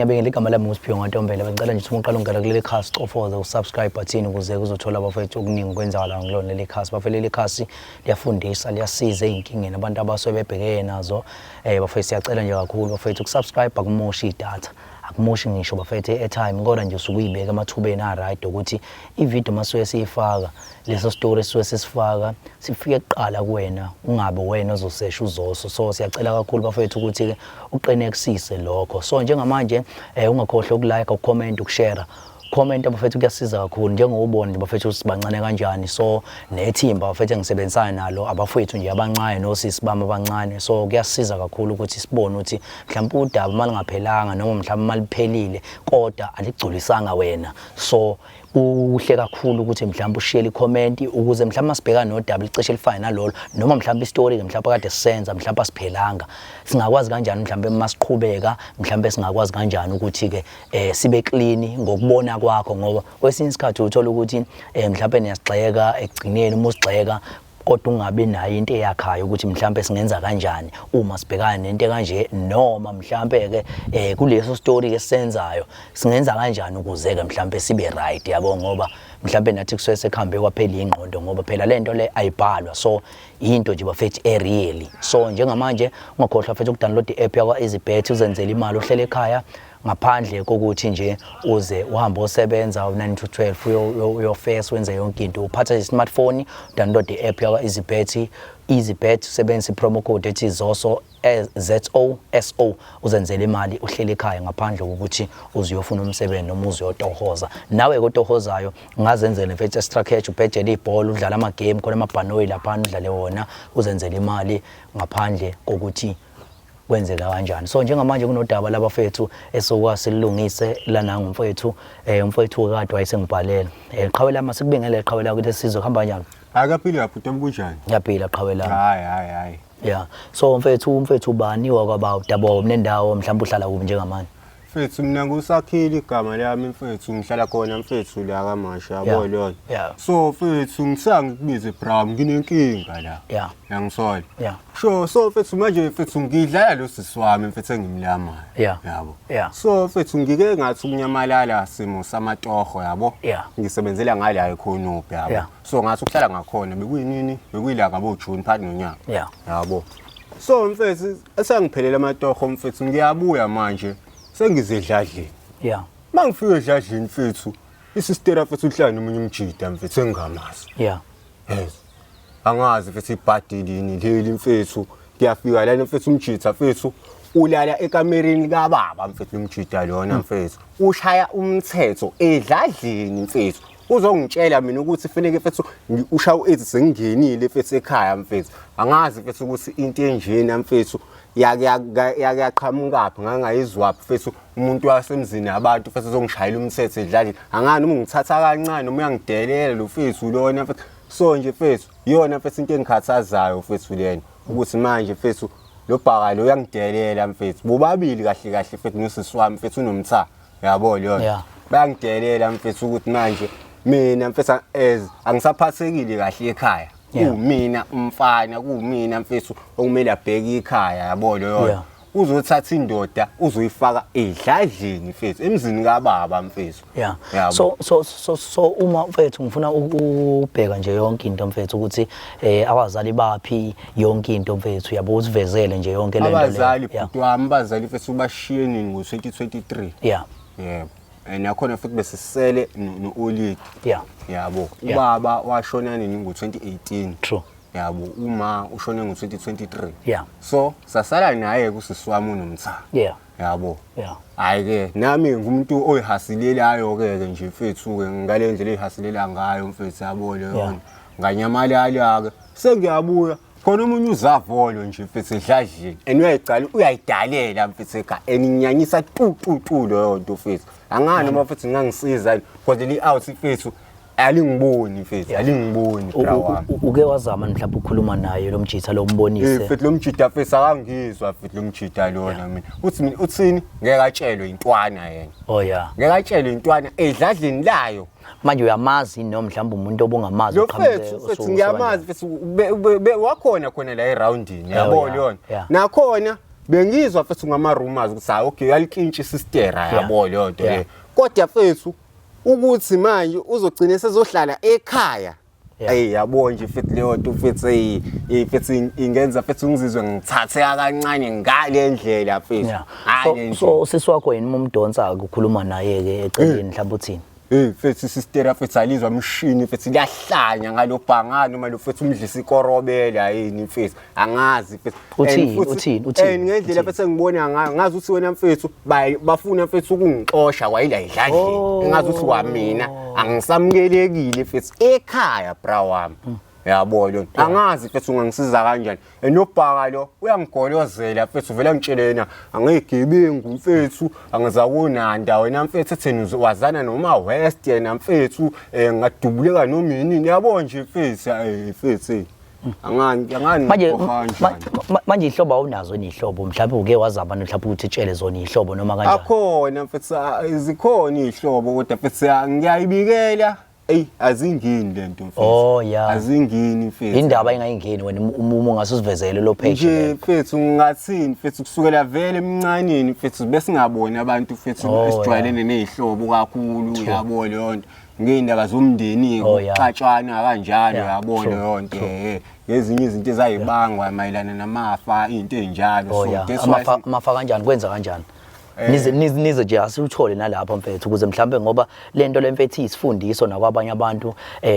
Ngiyabingelela igama lami uSiphiwe Ntombela bengicela nje ukuthi uqale ungena kuleli khasi cofoze usubscribe button ukuze uzothola abafethu okuningi kwenzakala ngilona leli khasi bafele leli khasi liyafundisa liyasiza ezinkingeni abantu abasebebhekene nazo bafethu siyacela nje kakhulu bafethu ukusubscribe akumoshi idatha akumoshi ngisho bafethu airtime kodwa nje usukuyibeka emathubeni right ukuthi ivideo masuke siyifaka leso story suke sisifaka sifike kuqala kuwena ungabe wena ozosesha uzoso so siyacela kakhulu bafethu ukuthi ke uqinekisise lokho so njengamanje ungakhohlwa ukulike ucomment ukushare comment abafethu kuyasiza kakhulu njengobona nje bafethu sibancane kanjani so nethimba bafethu ngisebenzisana nalo abafethu nje abancane nosisi bami abancane so kuyasiza kakhulu ukuthi sibone ukuthi mhlawumbe udaba malingaphelanga noma mhlawumbe maliphelile kodwa aligculisanga wena so uhle kakhulu ukuthi mhlawumbe ushare i-comment ukuze mhlawumbe masibhekana nodaba licishe lifane nalolo noma mhlawumbe i-story ke mhlawumbe kade sisenza mhlawumbe asiphelanga singakwazi kanjani mhlawumbe masiqhubeka mhlawumbe singakwazi kanjani ukuthi ke sibe clean ngokubona kwakho ngoba kwesinye isikhathi uthola ukuthi mhlawumbe niyasigxeka ekugcineni uma usigxeka kodwa ungabe nayo into eyakhayo ukuthi mhlawumbe singenza kanjani uma sibhekana nento kanje noma mhlawumbe ke kuleso story ke senzayo singenza kanjani ukuze ke mhlawumbe sibe right yabo ngoba mhlawumbe nathi kusuke sekhambe kwaphela ingqondo ngoba phela lento le ayibhalwa so into nje bafethu real so njengamanje ungakhohlwa futhi ukudownload i-app yakwa EasyBet uzenzele imali ohlele ekhaya ngaphandle kokuthi nje uze uhambe osebenza u9 to 12 uyofesa wenze yonke into uphatha i-smartphone download i-app yakwa EasyBet usebenzisa i-promo code ethi ZOSO ZOSO uzenzele imali uhlele ekhaya ngaphandle kokuthi uziyofuna umsebenzi noma uziyotohoza nawe kotohozayo ungazenzela mfethu extra cash ubhejele ibhola udlala ama game khona amabhanoyi lapha udlale wona uzenzele imali ngaphandle kokuthi kwenzeka kanjani so njengamanje kunodaba labafethu esokwasilungise lana ngumfethu umfethu kade wayesengibhalela qhawela mase kubingele qhawela ukuthi sizohamba kanjani akaphila yaphuta kunjani yaphila qhawela hayi yeah so umfethu bani wakwaba udabo nendawo mhlawumbe uhlala kuphi njengamanje mfethu mina ngusakhile igama lami mfethu ngihlala khona mfethu la kaMasha yabo lona so mfethu ngisangikubize Brown nginenkinga la yangisola sure so mfethu manje mfethu ngidlala lo siswami mfethu engimlama yabo so mfethu ngike ngathi ukunyamalala simo samatoho yabo ngisebenzela ngala ekhonophi yabo so ngathi ukuhlala ngakhona bekuyinini bekuyila ngabo June phakathi nonyaka yabo so mfethu esangiphelela amatoho mfethu ngiyabuya manje sengizedladleni mangifike edladleni mfethu isistera mfethu uhlala nomunye umjida mfethu engamazi angazi mfethu ibhadilini leli mfethu ngiyafika lana mfethu umjida mfethu ulala ekamereni kababa mfethu umjida lona mfethu ushaya umthetho edladleni mfethu uzongitshela mina ukuthi kufanele mfethu ushaya u8 sengingenile mfethu ekhaya mfethu angazi mfethu ukuthi into enjena mfethu yaqhamuka ngangayizwaphi mfethu umuntu wasemzini abantu mfethu uzongishayela umthetho edladleni angani uma ngithatha kancane noma uyangidelela lo mfethu lona mfethu so nje mfethu yona mfethu into engikhathazayo mfethu lena ukuthi manje mfethu lo bhaka lo uyangidelela mfethu bobabili kahle kahle mfethu nosisi wami mfethu unomtha yabo lona bayangidelela mfethu ukuthi manje mina mfethu angisaphathekile kahle ekhaya kumina umfana kumina mfethu okumele abheke ekhaya yabo lo uzothatha indoda uzoyifaka edladleni mfethu emzini kababa mfethu so uma mfethu ngifuna ubheka nje yonke into mfethu ukuthi abazali baphi yonke into mfethu yabo usivezele nje yonke lento abazali butwami abazali mfethu bashiyeni ngo2023 nakhona futhi besisele noOlid yabo ubaba washona nini ngo2018 true yabo uma ushone ngo2023 so sasala naye kusisiwami unomtha yabo hayi ke nami ngumuntu oyihasilelayo ke nje mfethu ke ngale ndlela eyihasilela ngayo mfethu yabo leyo nganyamalala ke sengiyabuya khona umunye uzavolo nje mfethu edladleni uyayicala uyayidalela mfethu ekhaya eninyanyisa tu leyo nto mfethu angani mfethu ngangisiza kodwa li out mfethu alingiboni mfethu alingiboni brawami uke wazama mhlawumbe ukukhuluma naye lo mjitha lo umbonise mfethu lo mjitha mfethu akangizwa mfethu lo mjitha lona mina uthi mina uthini ngeke atshelwe intwana yena ngeke atshelwe intwana edladleni layo manje uyamazi noma mhlawumbe umuntu obungamazi uqhamile mfethu ngiyamazi mfethu wakhona khona la eroundini yabo lona nakhona bengizwa mfethu ngama rumors ukuthi hayi okay yalikintsha isistera yabo leyo nto le kodwa mfethu ukuthi manje uzogcina sezohlala ekhaya hey yabo nje mfethu leyo nto mfethu mfethu ingenza mfethu ngizizwe ngithathe kancane ngale ndlela mfethu hayi so sisiwakho yini umdonsa ukukhuluma naye ke eceleni mhlawumbe uthini mfethu isistera mfethu alizwa mshini mfethu liyahlanya ngalobhangano noma lo mfethu umdlisa ikorobela yini mfethu angazi mfethu uthini ngendlela mfethu ngibona ngazi ukuthi wena mfethu bafuna mfethu ukungixosha kwayila idladleni ngazi ukuthi kwamina angisamukelekile mfethu ekhaya bra wami yabo lo angazi mfethu ungangisiza kanjani enobhaka lo uyangigolozela mfethu vele ngitshelena angeyigebengu mfethu angizakuna wena mfethu etheni wazana noma west yena mfethu ngadubuleka noma yini yabo nje mfethu mfethu angani manje ihlobo awunazo nihlobo mhlawumbe uke wazaba mhlawumbe ukuthi tshele zona ihlobo noma kanjani akhona mfethu izikhona ihlobo kodwa mfethu ngiyayibikela azingini lento mfethu azingini mfethu indaba engayingeni wena uma ungasusivezele lo page nje mfethu ngathini mfethu kusukela vele emncaneni mfethu bese ngaboni abantu mfethu esijwayelene nezihlobo kakhulu yabo leyo nto ngeindaba zomndeni ukuxatshana kanjalo yabo leyo nto ngezinye izinto ezayibangwa mayelana namafa into enjalo so amafa kanjani kwenza kanjani nize nje asikuthole nalapha mfethu ukuze mhlambe ngoba lento lemfethu isifundiso nakwabanye abantu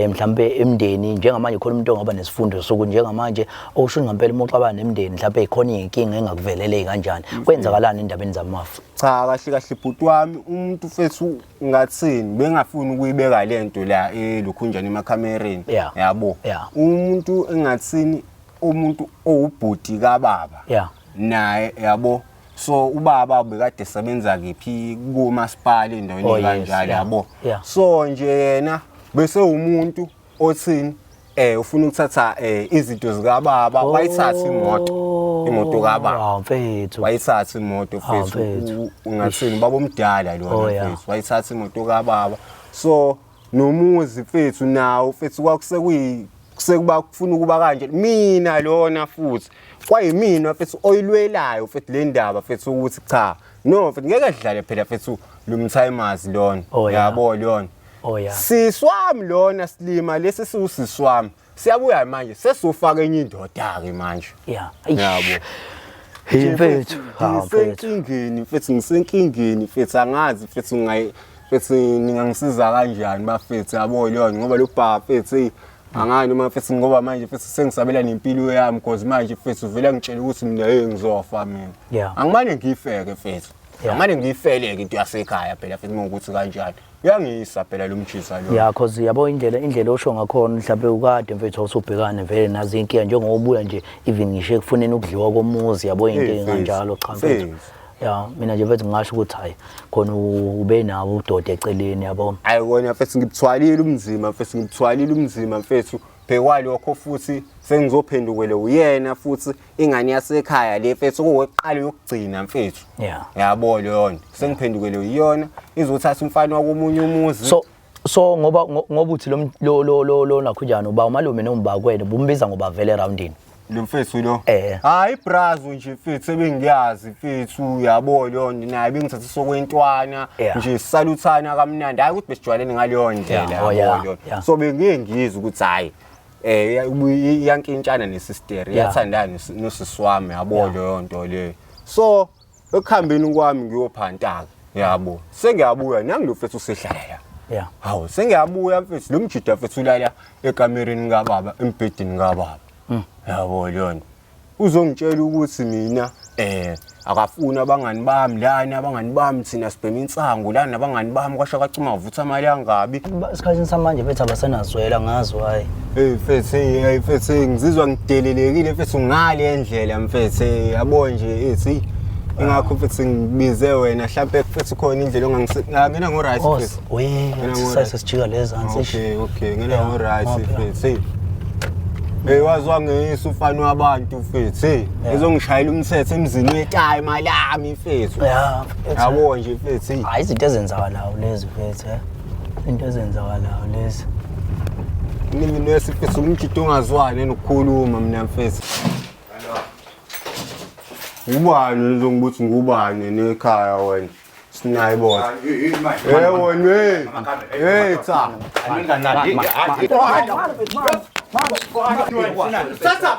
mhlambe emndeni njengamanje khona umuntu ongaba nesifundo soku njengamanje okusho ngempela umuxabana nemndeni mhlambe ikhona inkinga engakuveleleki kanjani kwenzakalani endabeni zamafa cha kahle kahle bhuti wami umuntu mfethu ngathini bengafuni ukuyibeka lento la elokhunjana emakhamereni yabo umuntu engathini umuntu owubhuti kababa naye yabo so ubaba bekade sebenza kephi kumasipala endaweni kanjalo yabo so nje yena bese umuntu othini ufuna ukuthatha izinto zika baba wayithatha imoto kababa mfethu wayithatha imoto mfethu ungathini baba omdala lo mfethu wayithatha imoto kababa so nomuzi mfethu nawo mfethu kwakusekuba kufuna ukuba kanje mina lona futhi kwayimina mfethu oyilwelayo mfethu le ndaba mfethu ukuthi cha no mfethu ngeke sidlale phela mfethu lumthayimers lona yabo lona siswami lona silima lesi siusiswami siyabuya manje sesofaka enye indoda ke manje yabo mfethu ngisenkingeni mfethu angazi mfethu ningangisiza kanjani bafethu yabo lona ngoba lo baba mfethu angani noma mfethu ngoba manje mfethu sengisabela nempilo yami because manje mfethu vele ngitshela ukuthi mina ngizofa mina angimane ngifeke mfethu angimane ngiyifeleke into yasekhaya phela mfethu ngokuthi kanjani uyangisa phela lo mjisa lo cause yabo indlela osho ngakhona mhlawumbe ukade mfethu usubhekane vele nazi inkinga njengobuya nje even ngisho ekufuneni ukudliwa komuzi yabo inkinga kanjalo cha mfethu mina nje mfethu ngisho ukuthi hayi khona ube nawo udoda eceleni yabo hayi kona mfethu ngibthwalile umzima mfethu phekwalokho futhi sengizophendukele uyena futhi ingane yasekhaya le mfethu okuweqala yokugcina mfethu yabo leyo sengiphendukele uyona izothatha umfana wakomunye umuzi so ngoba uthi lo nakhujana uba umalume nomba kwena bumbiza ngoba vele roundini lo mfethu lo hayi brazo nje mfethu sebengiyazi mfethu yabo leyo naye bengithatha sokwentwana nje saluthana kamnandi hayi ukuthi besijwayelene ngaleyo ndlela yabo so bengiyengizwe ukuthi hayi iyankintshana nesister iyathandana nosiswami yabo leyo nto le so ekuhambeni kwami ngiyophantaka yabo sengiyabuya nangilo mfethu usehlala hawo sengiyabuya mfethu lo mjida mfethu ulala ekamereni kababa embhedini kababa yabo leyo uzongitshela ukuthi mina akafuna abangani bami lana abangani bami thina sibhema insangu lana abangani bami kwasha kwacima uvutha imali yangabi esikhathini samanje mfethu abasenazwela ngazo hayi mfethu ngizizwa ngidelelekile mfethu ngale ndlela mfethu yabo nje ethi ingakho mfethu ngibize wena mhlawumbe mfethu khona indlela ongangena ngo right mfethu sasijika lezansi okay ngena ngo right mfethu wazwa ngeyisa ufana wabantu mfethu ezongishayela umthetho emzini wetaya malami mfethu yabo nje mfethu hayi izinto ezenzakalayo lezi mfethu into ezenzakalayo lezi mina nesifethu umjito ongazwani nokukhuluma mina mfethu Ubani nizongibuthi ngubani nekhaya wena. Sinayibona. Wena. Hey cha. Sasa